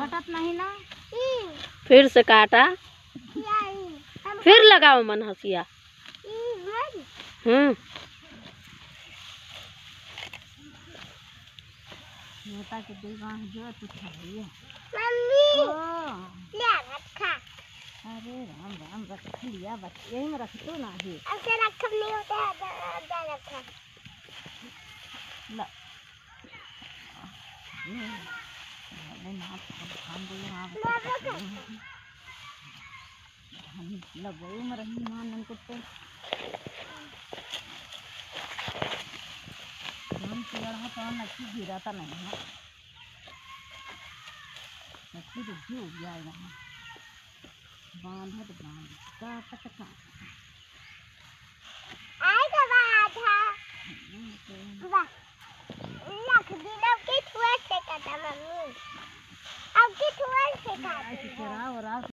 कटत नहीं ना। फिर से काटा, फिर लगाओ मन हसिया। नेता के दीवान जो तू खाइए। मम्मी ले रखा। अरे राम राम रख लिया बच्चे यही में रख दो ना ही। ऐसे रखा नहीं होता है आधा रखा। ला अरे ना खान दो यहाँ हम लगो में रही मान कुत्ते हम लड़ा तो नक्की गिरा था नहीं है नक्की तो जो गया यहाँ बांधा तो बांध का आएगा बात है वाह लख दिन अब की छुआ से कटा मम्मी अब की छुआ से कटा और